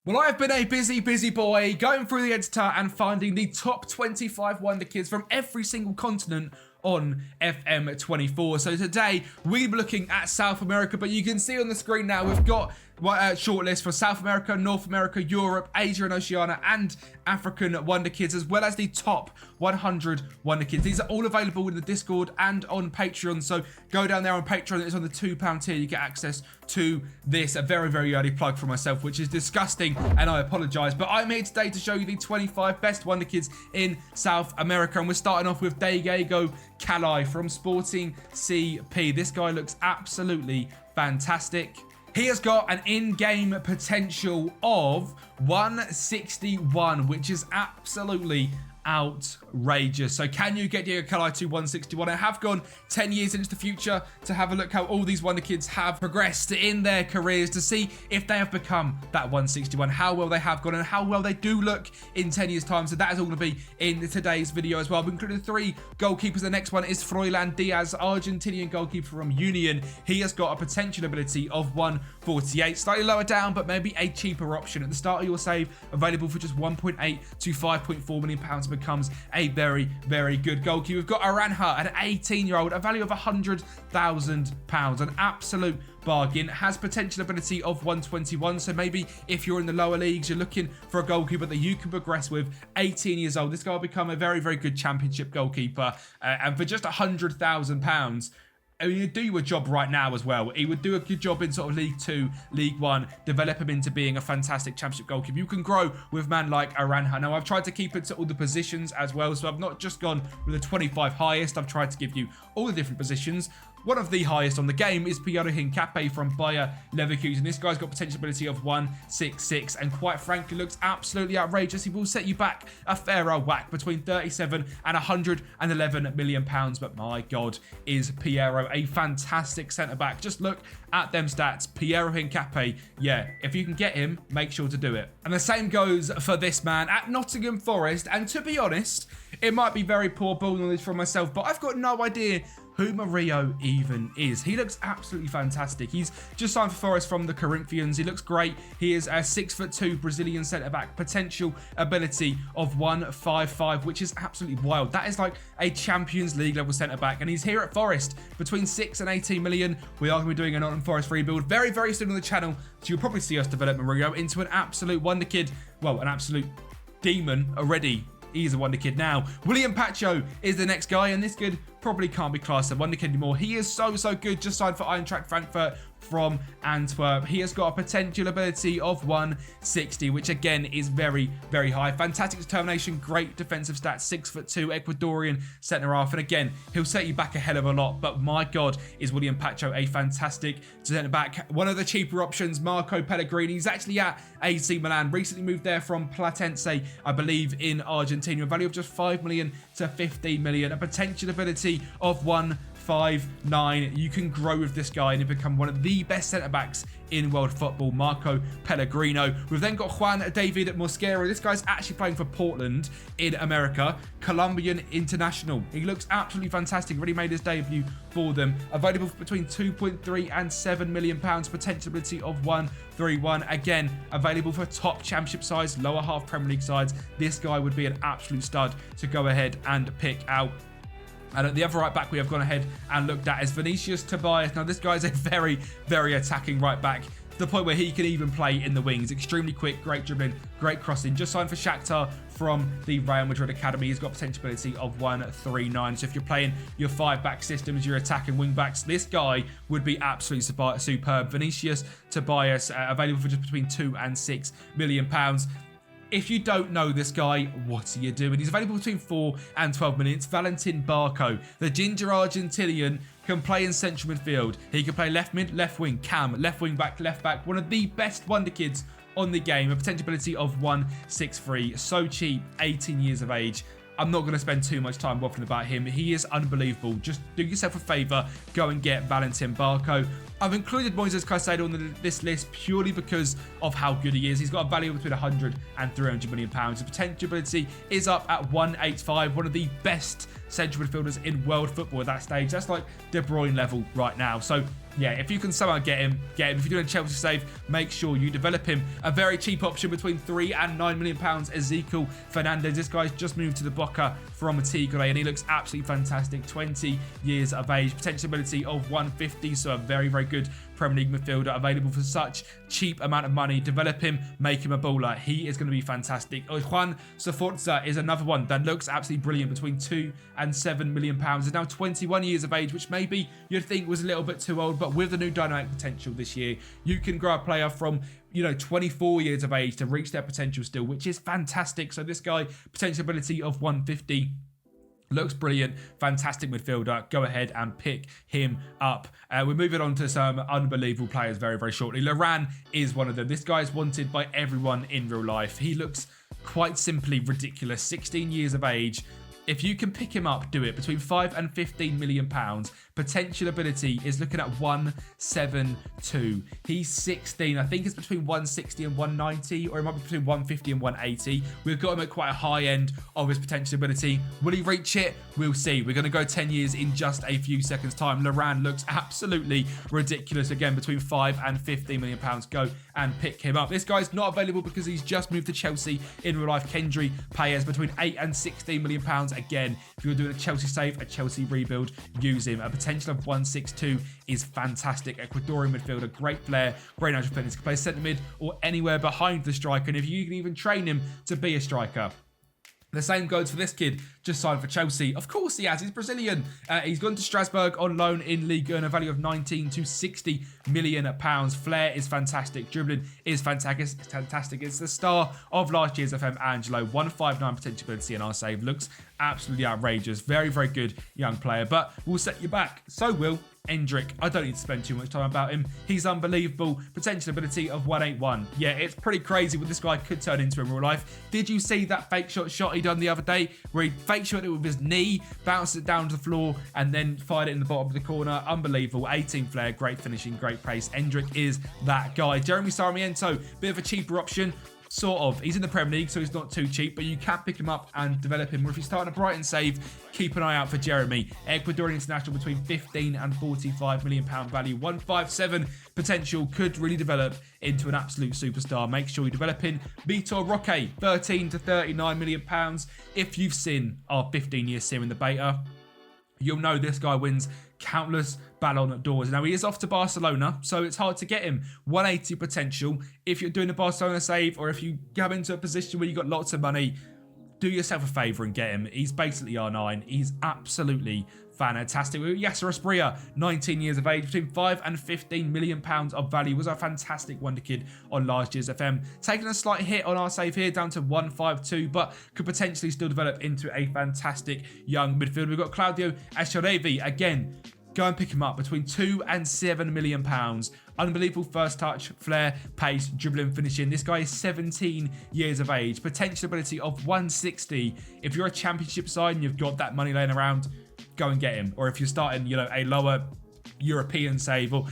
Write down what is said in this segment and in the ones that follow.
Well, I've been a busy boy going through the editor and finding the top 25 Wonder Kids from every single continent on FM24. So today we're looking at South America, but you can see on the screen now we've got a shortlist for South America, North America, Europe, Asia and Oceania, and African Wonder Kids, as well as the top 100 Wonder Kids. These are all available in the Discord and on Patreon, so go down there on Patreon. It's on the £2 tier. You get access to this. A very early plug for myself, which is disgusting, and I apologise. But I'm here today to show you the 25 best Wonder Kids in South America, and we're starting off with Diego Calai from Sporting CP. This guy looks absolutely fantastic. He has got an in-game potential of 161, which is absolutely outrageous. So can you get Diego Calai to 161? I have gone 10 years into the future to have a look how all these Wonder Kids have progressed in their careers to see if they have become that 161, how well they have gone and how well they do look in 10 years time. So that is all going to be in today's video as well. We've included 3 goalkeepers. The next one is Fernandez Diaz, Argentinian goalkeeper from Union. He has got a potential ability of 148, slightly lower down, but maybe a cheaper option. At the start of your save, available for just 1.8 to 5.4 million pounds, becomes a very good goalkeeper. We've got Amanha, an 18-year-old, a value of £100,000, an absolute bargain. Has potential ability of 121, so maybe if you're in the lower leagues, you're looking for a goalkeeper that you can progress with. 18 years old, this guy will become a very good championship goalkeeper, and for just £100,000, I mean, he'd do you a job right now as well. He would do a good job in sort of League 2, League 1, develop him into being a fantastic championship goalkeeper. You can grow with man like Aranha. Now, I've tried to keep it to all the positions as well, so I've not just gone with the 25 highest. I've tried to give you all the different positions. One of the highest on the game is Piero Hincapié from Bayer Leverkusen. This guy's got potential ability of 166 and quite frankly looks absolutely outrageous. He will set you back a fair old whack between 37 and 111 million pounds. But my God, is Piero a fantastic centre-back. Just look at them stats. Piero Hincapié, yeah, if you can get him, make sure to do it. And the same goes for this man at Nottingham Forest. And to be honest, it might be very poor ball knowledge from myself, but I've got no idea who Mario even is. He looks absolutely fantastic. He's just signed for Forest from the Corinthians. He looks great. He is a 6'2" Brazilian centre-back. Potential ability of 155, which is absolutely wild. That is like a Champions League level centre-back, and he's here at Forest between 6 and 18 million. We are going to be doing a Nottingham Forest rebuild very soon on the channel, so you'll probably see us develop Mario into an absolute wonder kid. Well, an absolute demon already. He's a Wonder Kid now. William Pacho is the next guy, and this kid probably can't be classed as a Wonder Kid anymore. He is so good. Just signed for Eintracht Frankfurt from Antwerp. He has got a potential ability of 160, which again is very high. Fantastic determination, great defensive stats, 6'2", Ecuadorian centre half, and again he'll set you back a hell of a lot. But my God, is William Pacho a fantastic centre back. One of the cheaper options, Marco Pellegrini. He's actually at AC Milan, recently moved there from Platense, I believe, in Argentina. A value of just 5 million to 15 million. A potential ability of 159. You can grow with this guy and become one of the best centre-backs in world football, Marco Pellegrino. We've then got Juan David Mosquera. This guy's actually playing for Portland in America. Colombian international. He looks absolutely fantastic. Already made his debut for them. Available for between 2.3 and 7 million pounds. Potential ability of 131. Again, available for top championship sides, lower half Premier League sides. This guy would be an absolute stud to go ahead and pick out. And at the other right back we have gone ahead and looked at is Vinicius Tobias. Now this guy is a very attacking right back, to the point where he can even play in the wings. Extremely quick, great dribbling, great crossing. Just signed for Shakhtar from the Real Madrid Academy. He's got potential ability of 139. So if you're playing your 5-back systems, your attacking wing backs, this guy would be absolutely superb. Vinicius Tobias, available for just between 2 and 6 million pounds. If you don't know this guy, what are you doing? He's available between 4 and 12 million. It's Valentin Barco. The ginger Argentinian can play in central midfield. He can play left mid, left wing, cam, left wing back, left back. One of the best wonder kids on the game. A potential ability of 163. So cheap, 18 years of age. I'm not going to spend too much time waffling about him. He is unbelievable. Just do yourself a favour. Go and get Valentin Barco. I've included Moises Cedillo on this list purely because of how good he is. He's got a value between 100 and 300 million pounds. The potential ability is up at 185, one of the best central midfielders in world football at that stage. That's like De Bruyne level right now. So yeah, if you can somehow get him. If you're doing a Chelsea save, make sure you develop him. A very cheap option between 3 and 9 million pounds, Ezekiel Fernandez. This guy's just moved to the Boca from Tigre and he looks absolutely fantastic. 20 years of age, potential ability of 150, so a very, very good Premier League midfielder available for such cheap amount of money. Develop him, make him a baller. He is going to be fantastic. Juan Sforza is another one that looks absolutely brilliant between 2 and 7 million pounds. Is now 21 years of age, which maybe you'd think was a little bit too old, but with the new dynamic potential this year, you can grow a player from 24 years of age to reach their potential still, which is fantastic. So this guy, potential ability of 150. Looks brilliant, fantastic midfielder. Go ahead and pick him up. We're moving on to some unbelievable players very, very shortly. Laurent is one of them. This guy is wanted by everyone in real life. He looks quite simply ridiculous. 16 years of age. If you can pick him up, do it. Between 5 and 15 million pounds. Potential ability is looking at 172. He's 16. I think it's between 160 and 190, or it might be between 150 and 180. We've got him at quite a high end of his potential ability. Will he reach it? We'll see. We're going to go 10 years in just a few seconds' time. Laurent looks absolutely ridiculous. Again, between 5 and 15 million pounds. Go and pick him up. This guy's not available because he's just moved to Chelsea in real life. Kendry pays between 8 and 16 million pounds. Again, if you're doing a Chelsea save, a Chelsea rebuild, use him. A potential of 162 is fantastic. Ecuadorian midfielder, great flair, great natural fitness, can play centre mid or anywhere behind the striker, and if you can even train him to be a striker. The same goes for this kid, just signed for Chelsea. Of course he has, he's Brazilian. He's gone to Strasbourg on loan in Ligue 1, a value of 19 to 60 million pounds. Flair is fantastic, dribbling is fantastic. It's the star of last year's FM Angelo. 159 potential ability in our save. Looks absolutely outrageous. Very, very good young player, but will set you back. So will Endri. I don't need to spend too much time about him. He's unbelievable. Potential ability of 181. Yeah, it's pretty crazy what this guy could turn into in real life. Did you see that fake shot he done the other day where he fake shot it with his knee, bounced it down to the floor, and then fired it in the bottom of the corner? Unbelievable. 18 flair, great finishing, great pace. Endri is that guy. Jeremy Sarmiento, bit of a cheaper option. Sort of. He's in the Premier League, so he's not too cheap, but you can pick him up and develop him. Or if you're starting a Brighton save, keep an eye out for Jeremy. Ecuadorian international between 15 and 45 million pound value. 157 potential, could really develop into an absolute superstar. Make sure you develop him. Vitor Roque, 13 to 39 million pounds. If you've seen our 15-year sim in the beta, you'll know this guy wins countless Ballon d'Ors. Now, he is off to Barcelona, so it's hard to get him. 180 potential. If you're doing a Barcelona save, or if you come into a position where you've got lots of money, do yourself a favour and get him. He's basically R9. He's absolutely fantastic. Yasser Asprilla, 19 years of age, between 5 and 15 million pounds of value. Was a fantastic wonder kid on last year's FM. Taking a slight hit on our save here, down to 152, but could potentially still develop into a fantastic young midfielder. We've got Claudio Echerevi. Again, go and pick him up between 2 and 7 million pounds. Unbelievable first touch, flair, pace, dribbling, finishing. This guy is 17 years of age. Potential ability of 160. If you're a championship side and you've got that money laying around, go and get him. Or if you're starting, a lower European save or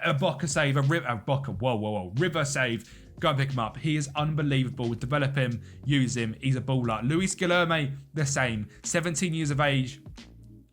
a Boca save, River save, go and pick him up. He is unbelievable. Develop him, use him. He's a baller. Luis Guilherme, the same. 17 years of age.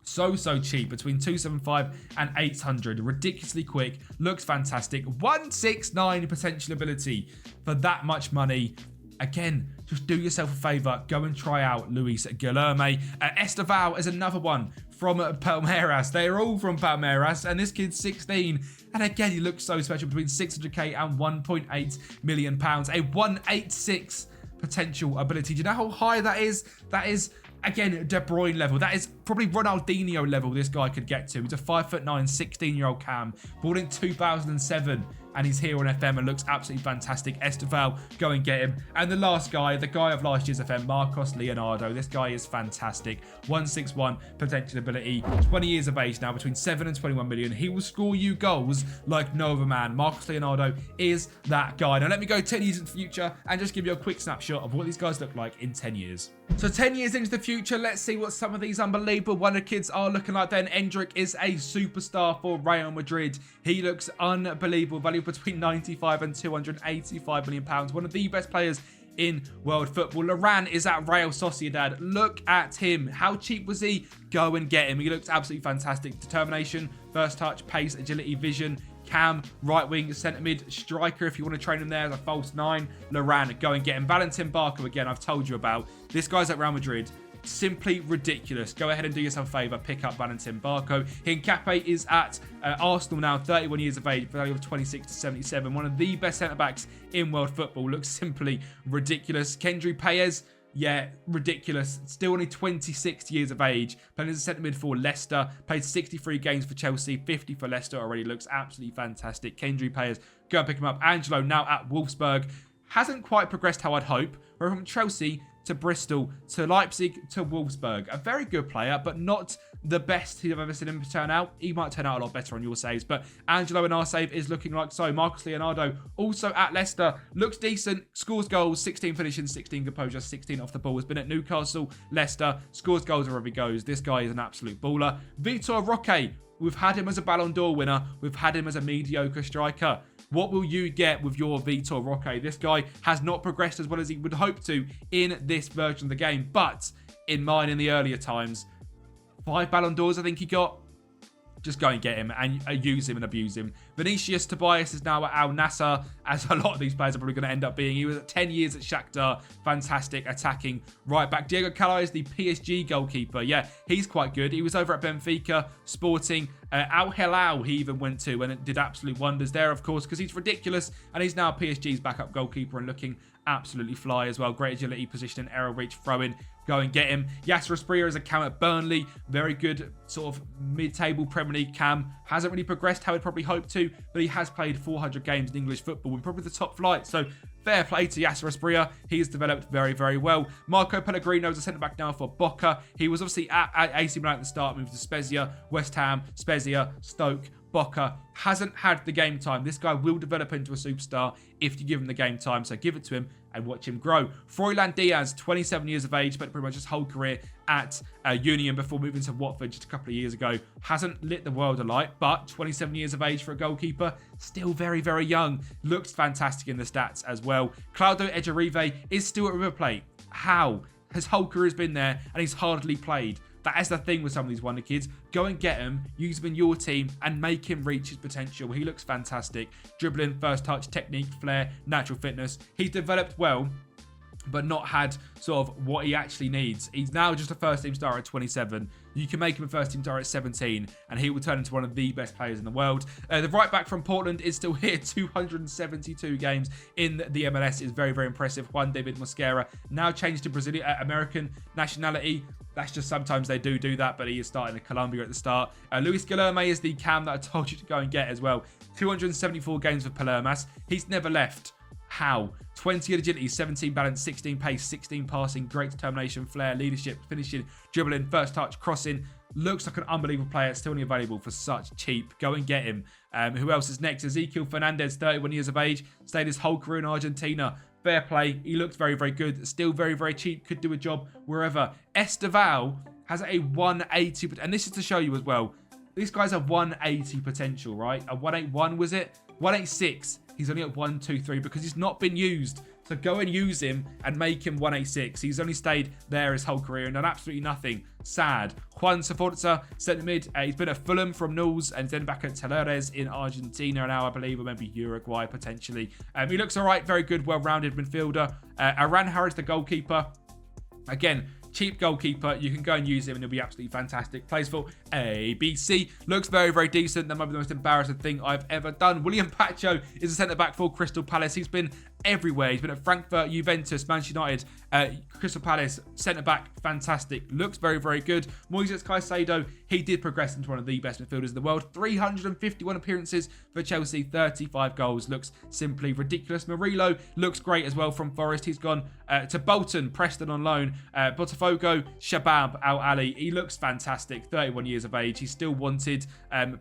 So cheap, between 275 and 800. Ridiculously quick, looks fantastic. 169 potential ability for that much money. Again, just do yourself a favour, go and try out Luis Guilherme. Estal is another one from Palmeiras. They're all from Palmeiras, and this kid's 16. And again, he looks so special, between 600k and 1.8 million pounds. A 186 potential ability. Do you know how high that is? That is, again, De Bruyne level. That is probably Ronaldinho level this guy could get to. He's a 5'9", 16-year-old cam. Born in 2007. and he's here on FM and looks absolutely fantastic. Estal, go and get him. And the last guy, the guy of last year's FM, Marcos Leonardo. This guy is fantastic. 161 potential ability, 20 years of age now, between 7 and 21 million. He will score you goals like no other man. Marcos Leonardo is that guy. Now let me go 10 years into the future and just give you a quick snapshot of what these guys look like in 10 years. So 10 years into the future, let's see what some of these unbelievable Wonder Kids are looking like then. Endri is a superstar for Real Madrid. He looks unbelievable, valued between 95 and 285 million pounds. One of the best players in world football. Loran is at Real Sociedad. Look at him. How cheap was he? Go and get him. He looks absolutely fantastic. Determination, first touch, pace, agility, vision. Cam, right wing, centre mid, striker if you want to train him there as a false 9. Loran, go and get him. Valentin Barco, again, I've told you about. This guy's at Real Madrid. Simply ridiculous. Go ahead and do yourself a favour. Pick up Valentin Barco. Hincapié is at Arsenal now, 31 years of age, value of 26 to 77. One of the best centre-backs in world football. Looks simply ridiculous. Kendry Paez, yeah, ridiculous. Still only 26 years of age. Playing as a centre mid for Leicester. Played 63 games for Chelsea, 50 for Leicester already. Looks absolutely fantastic. Kendry Paez, go and pick him up. Angelo now at Wolfsburg. Hasn't quite progressed how I'd hope. We're from Chelsea to Bristol, to Leipzig, to Wolfsburg. A very good player, but not the best you've ever seen him turn out. He might turn out a lot better on your saves, but Angelo in our save is looking like so. Marcos Leonardo, also at Leicester, looks decent, scores goals, 16 finishing, 16 composure, 16 off the ball. Has been at Newcastle, Leicester, scores goals wherever he goes. This guy is an absolute baller. Vitor Roque, we've had him as a Ballon d'Or winner. We've had him as a mediocre striker. What will you get with your Vitor Roque? This guy has not progressed as well as he would hope to in this version of the game. But in mine, in the earlier times, 5 Ballon d'Ors I think he got. Just go and get him and use him and abuse him. Vinicius Tobias is now at Al Nassr, as a lot of these players are probably going to end up being. He was at 10 years at Shakhtar. Fantastic attacking right back. Diego Calais is the PSG goalkeeper. Yeah, he's quite good. He was over at Benfica, Sporting, Al Hilal he even went to, and it did absolute wonders there, of course, because he's ridiculous. And he's now PSG's backup goalkeeper and looking absolutely fly as well. Great agility, positioning, error reach, throw-in. Go and get him. Yasser Asprilla is a cam at Burnley. Very good sort of mid-table Premier League cam. Hasn't really progressed how he'd probably hoped to, but he has played 400 games in English football and probably the top flight. So fair play to Yasser Asprilla. He has developed very, very well. Marco Pellegrino is a centre-back now for Boca. He was obviously at AC Milan at the start, moved to Spezia, West Ham, Spezia, Stoke, Boca. Hasn't had the game time. This guy will develop into a superstar if you give him the game time, so give it to him and watch him grow. Froilan Diaz, 27 years of age, spent pretty much his whole career at Union before moving to Watford just a couple of years ago. Hasn't lit the world alight, but 27 years of age for a goalkeeper, still very, very young. Looks fantastic in the stats as well. Claudio Ejerive is still at River Plate. How? His whole career has been there and he's hardly played. That is the thing with some of these Wonder Kids. Go and get him, use him in your team, and make him reach his potential. He looks fantastic. Dribbling, first touch, technique, flair, natural fitness. He's developed well, but not had sort of what he actually needs. He's now just a first-team star at 27. You can make him a first-team star at 17, and he will turn into one of the best players in the world. The right back from Portland is still here. 272 games in the MLS is very, very impressive. Juan David Mosquera now changed to Brazilian American nationality. That's just sometimes they do that, but he is starting at Colombia at the start. Luis Guilherme is the cam that I told you to go and get as well. 274 games for Palermas. He's never left. How? 20 agility, 17 balance, 16 pace, 16 passing, great determination, flair, leadership, finishing, dribbling, first touch, crossing. Looks like an unbelievable player. Still only available for such cheap. Go and get him. Who else is next? Ezequiel Fernandez, 31 years of age. Stayed his whole career in Argentina. Fair play. He looks very, very good. Still very, very cheap. Could do a job wherever. Estal has a 180. And this is to show you as well. This guy's a 180 potential, right? A 181 was it? 186. He's only at 123 because he's not been used. So go and use him and make him 186. He's only stayed there his whole career and done absolutely nothing. Sad. Juan Sforza, centre mid. He's been at Fulham from Newell's and then back at Talleres in Argentina now, I believe, or maybe Uruguay potentially. He looks all right. Very good, well-rounded midfielder. Aranha is the goalkeeper. Again, cheap goalkeeper. You can go and use him and he'll be absolutely fantastic. Plays for ABC. Looks very, very decent. That might be the most embarrassing thing I've ever done. William Pacho is a centre-back for Crystal Palace. He's been everywhere. He's been at Frankfurt, Juventus, Manchester United, Crystal Palace, centre-back, fantastic. Looks very, very good. Moises Cedillo, he did progress into one of the best midfielders in the world. 351 appearances for Chelsea, 35 goals. Looks simply ridiculous. Murillo looks great as well from Forest. He's gone to Bolton, Preston on loan. Botafogo, Shabab Al-Ali. He looks fantastic, 31 years of age. He's still wanted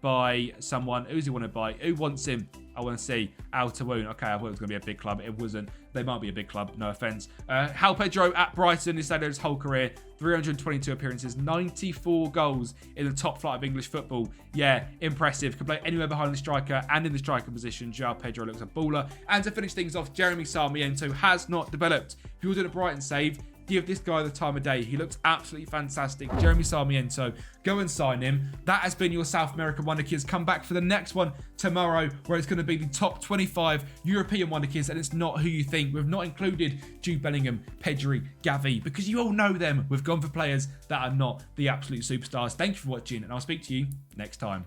by someone. Who's he wanted by? Who wants him? I want to see Al Tawoon. Okay, I thought it was going to be a big club. It wasn't. They might be a big club, no offence. Hal Pedro at Brighton. He's had his whole career. 322 appearances, 94 goals in the top flight of English football. Yeah, impressive. Can play anywhere behind the striker and in the striker position. Joao Pedro looks a baller. And to finish things off, Jeremy Sarmiento has not developed. If you're doing a Brighton save, give this guy the time of day. He looks absolutely fantastic. Jeremy Sarmiento, go and sign him. That has been your South American Wonderkids. Come back for the next one tomorrow, where it's going to be the top 25 European Wonderkids, and it's not who you think. We've not included Jude Bellingham, Pedri, Gavi, because you all know them. We've gone for players that are not the absolute superstars. Thank you for watching, and I'll speak to you next time.